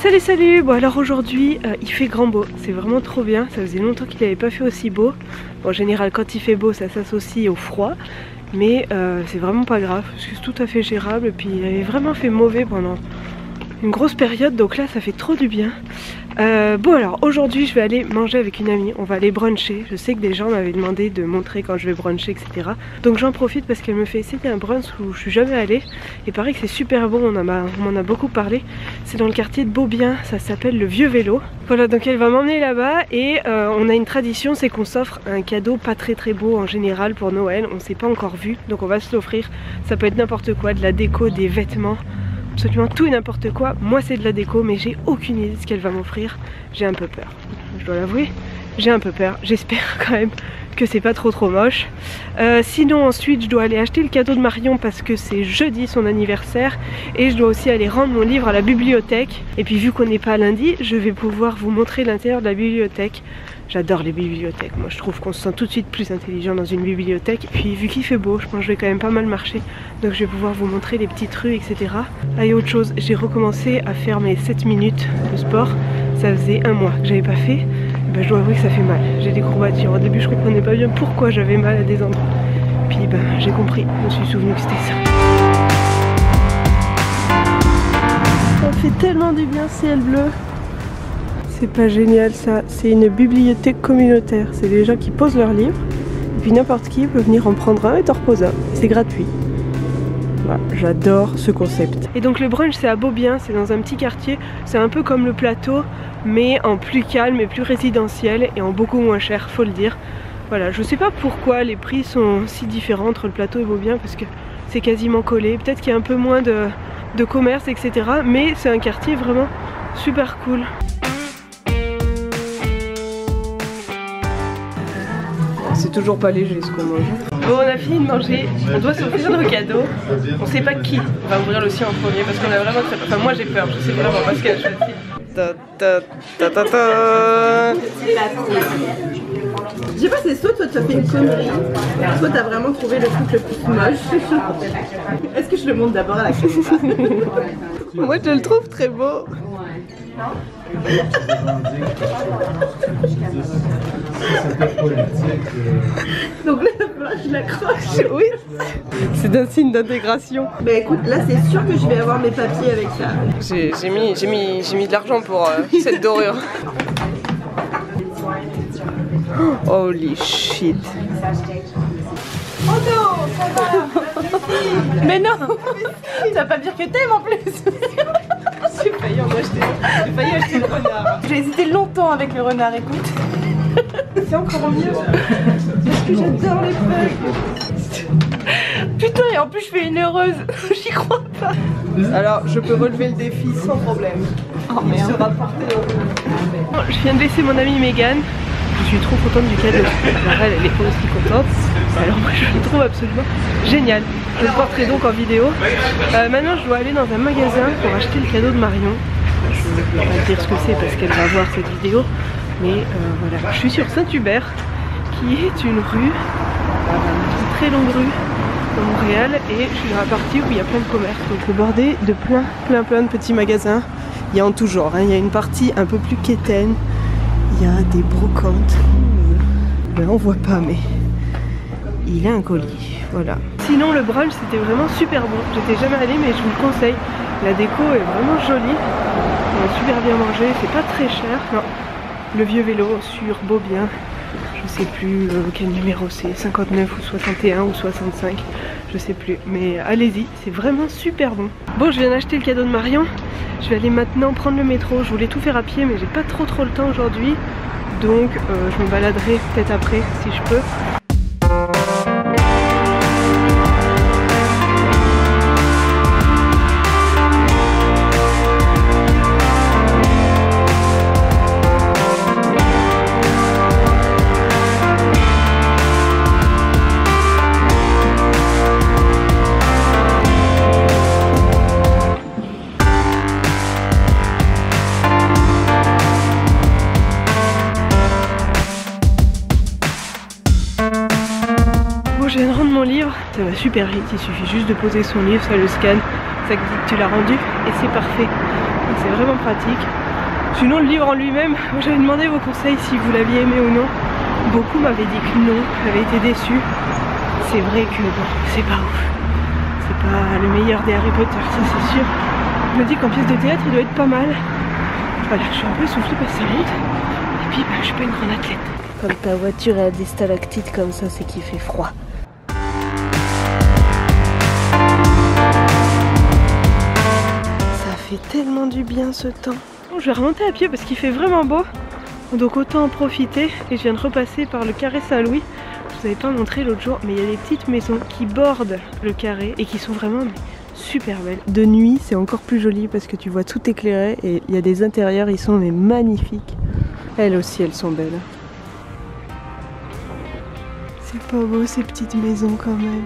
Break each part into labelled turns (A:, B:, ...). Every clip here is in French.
A: Salut salut. Bon alors aujourd'hui il fait grand beau, c'est vraiment trop bien, ça faisait longtemps qu'il n'avait pas fait aussi beau. Bon, en général quand il fait beau ça s'associe au froid, mais c'est vraiment pas grave parce que c'est tout à fait gérable. Et puis il avait vraiment fait mauvais pendant une grosse période, donc là ça fait trop du bien. Bon alors aujourd'hui je vais aller manger avec une amie, on va aller bruncher. Je sais que des gens m'avaient demandé de montrer quand je vais bruncher, etc. Donc j'en profite parce qu'elle me fait essayer un brunch où je suis jamais allée. Et pareil que c'est super bon, on m'en a beaucoup parlé. C'est dans le quartier de Beaubien, ça s'appelle le Vieux Vélo. Voilà, donc elle va m'emmener là-bas et on a une tradition, c'est qu'on s'offre un cadeau pas très beau en général pour Noël. On s'est pas encore vu, donc on va se l'offrir. Ça peut être n'importe quoi, de la déco, des vêtements, absolument tout et n'importe quoi. Moi c'est de la déco, mais j'ai aucune idée de ce qu'elle va m'offrir. J'ai un peu peur, je dois l'avouer, j'ai un peu peur. J'espère quand même que c'est pas trop moche. Sinon ensuite je dois aller acheter le cadeau de Marion parce que c'est jeudi son anniversaire, et je dois aussi aller rendre mon livre à la bibliothèque. Et puis vu qu'on n'est pas lundi, je vais pouvoir vous montrer l'intérieur de la bibliothèque. J'adore les bibliothèques, moi je trouve qu'on se sent tout de suite plus intelligent dans une bibliothèque. Et puis vu qu'il fait beau, je pense que je vais quand même pas mal marcher, donc je vais pouvoir vous montrer les petites rues, etc. Ah, et autre chose, j'ai recommencé à faire mes 7 minutes de sport. Ça faisait un mois que j'avais pas fait. Ben, je dois avouer que ça fait mal, j'ai des courbatures. Au début je comprenais pas bien pourquoi j'avais mal à des endroits. Puis ben j'ai compris, je me suis souvenu que c'était ça. Ça fait tellement du bien, ciel bleu. C'est pas génial ça, c'est une bibliothèque communautaire. C'est des gens qui posent leurs livres, et puis n'importe qui peut venir en prendre un et t'en reposer un. C'est gratuit. Voilà, j'adore ce concept. Et donc le brunch c'est à Beaubien, c'est dans un petit quartier. C'est un peu comme le plateau, mais en plus calme et plus résidentiel, et en beaucoup moins cher, faut le dire. Voilà, je sais pas pourquoi les prix sont si différents entre le plateau et Beaubien, parce que c'est quasiment collé. Peut-être qu'il y a un peu moins de commerce, etc. Mais c'est un quartier vraiment super cool. C'est toujours pas léger ce qu'on mange. Bon, on a fini de manger, on doit s'offrir nos cadeaux. On sait pas qui va ouvrir le sien en premier parce qu'on a vraiment très peur. Enfin, moi j'ai peur, je sais vraiment pas ce qu'elle a choisi.
B: Je sais pas, c'est soit toi tu as fait une connerie, soit t'as vraiment trouvé le truc le plus moche. Est-ce que je le montre d'abord à la caméra?
A: Moi je le trouve très beau.
B: Donc là, je l'accroche.
A: Oui, c'est un signe d'intégration.
B: Bah écoute, là c'est sûr que je vais avoir mes papiers avec ça.
A: J'ai mis de l'argent pour cette dorure. Holy shit.
B: Oh non, ça va.
A: Mais non.
B: Tu vas pas me dire que t'aimes en plus.
A: J'ai failli acheter le renard.
B: J'ai hésité longtemps avec le renard, écoute.
A: C'est encore mieux.
B: Parce que j'adore les feuilles.
A: Putain, et en plus je fais une heureuse. J'y crois pas. Alors je peux relever le défi sans problème.
B: Oh merde.
A: Je viens de laisser mon amie Megan. Je suis trop contente du cadeau. Alors elle est pas aussi contente. Alors moi je le trouve absolument génial. Je le porterai donc en vidéo. Maintenant je dois aller dans un magasin pour acheter le cadeau de Marion. Je vais pas dire ce que c'est parce qu'elle va voir cette vidéo. Mais voilà, je suis sur Saint-Hubert, qui est une rue, une très longue rue dans Montréal, et je suis dans la partie où il y a plein de commerces. Donc bordé de plein de petits magasins. Il y a en tout genre, hein. Il y a une partie un peu plus quétaine. Il y a des brocantes. Là on voit pas, mais il a un colis, voilà. Sinon le brunch c'était vraiment super bon. J'étais jamais allée, mais je vous le conseille. La déco est vraiment jolie. On a super bien mangé, c'est pas très cher. Non. Le Vieux Vélo sur Beaubien. Je sais plus quel numéro c'est, 59 ou 61 ou 65, je sais plus. Mais allez-y, c'est vraiment super bon. Bon, je viens d'acheter le cadeau de Marion. Je vais aller maintenant prendre le métro. Je voulais tout faire à pied, mais j'ai pas trop le temps aujourd'hui. Donc je me baladerai peut-être après si je peux. Je viens de rendre mon livre, ça va super vite, il suffit juste de poser son livre, ça le scanne, ça te dit que tu l'as rendu et c'est parfait. c'est vraiment pratique. Sinon le livre en lui-même, j'avais demandé vos conseils si vous l'aviez aimé ou non. Beaucoup m'avaient dit que non, j'avais été déçue. C'est vrai que bon, c'est pas ouf. C'est pas le meilleur des Harry Potter, ça c'est sûr. Je me dis qu'en pièce de théâtre il doit être pas mal. Voilà, je suis un peu essoufflée parce que ça monte. Et puis bah, je suis pas une grande athlète. Quand ta voiture a des stalactites comme ça, c'est qu'il fait froid. Ça fait tellement du bien ce temps. Bon, je vais remonter à pied parce qu'il fait vraiment beau. Donc autant en profiter. Et je viens de repasser par le carré Saint-Louis. Je vous avais pas montré l'autre jour, mais il y a des petites maisons qui bordent le carré et qui sont vraiment super belles. De nuit, c'est encore plus joli parce que tu vois tout éclairé et il y a des intérieurs, ils sont mais magnifiques. Elles aussi, elles sont belles. C'est pas beau ces petites maisons quand même.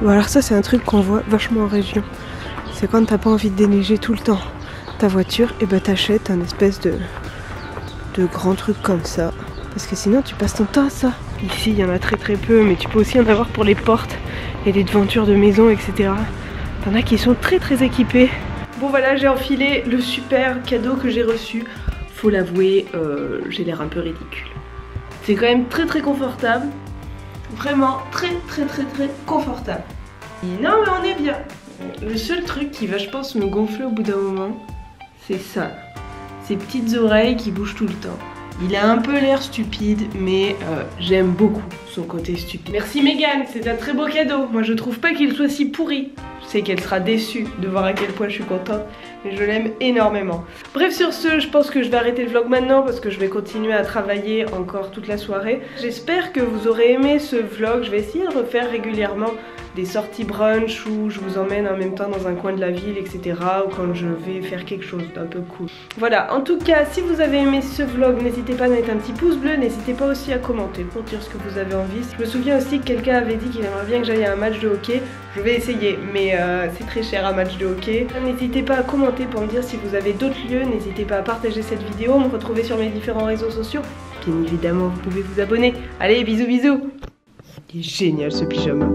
A: Bon alors ça c'est un truc qu'on voit vachement en région. C'est quand t'as pas envie de déneiger tout le temps ta voiture, et bah t'achètes un espèce de grand truc comme ça. Parce que sinon tu passes ton temps à ça. Ici il y en a très peu, mais tu peux aussi en avoir pour les portes et les devantures de maison, etc. T'en as qui sont très équipés. Bon voilà, j'ai enfilé le super cadeau que j'ai reçu. Faut l'avouer, j'ai l'air un peu ridicule. C'est quand même très confortable. Vraiment très confortable. Et non mais on est bien. Le seul truc qui va je pense me gonfler au bout d'un moment, c'est ça. Ces petites oreilles qui bougent tout le temps. Il a un peu l'air stupide, mais j'aime beaucoup son côté stupide. Merci Megan, c'est un très beau cadeau. Moi je trouve pas qu'il soit si pourri. Je sais qu'elle sera déçue de voir à quel point je suis contente, mais je l'aime énormément. Bref, sur ce, je pense que je vais arrêter le vlog maintenant parce que je vais continuer à travailler encore toute la soirée. J'espère que vous aurez aimé ce vlog. Je vais essayer de refaire régulièrement des sorties brunch où je vous emmène en même temps dans un coin de la ville, etc. ou quand je vais faire quelque chose d'un peu cool. Voilà, en tout cas, si vous avez aimé ce vlog, n'hésitez pas à mettre un petit pouce bleu, n'hésitez pas aussi à commenter pour dire ce que vous avez envie. Je me souviens aussi que quelqu'un avait dit qu'il aimerait bien que j'aille à un match de hockey. Je vais essayer, mais c'est très cher un match de hockey. N'hésitez pas à commenter pour me dire si vous avez d'autres lieux, n'hésitez pas à partager cette vidéo, me retrouver sur mes différents réseaux sociaux. Bien évidemment, vous pouvez vous abonner. Allez, bisous. Il est génial ce pyjama.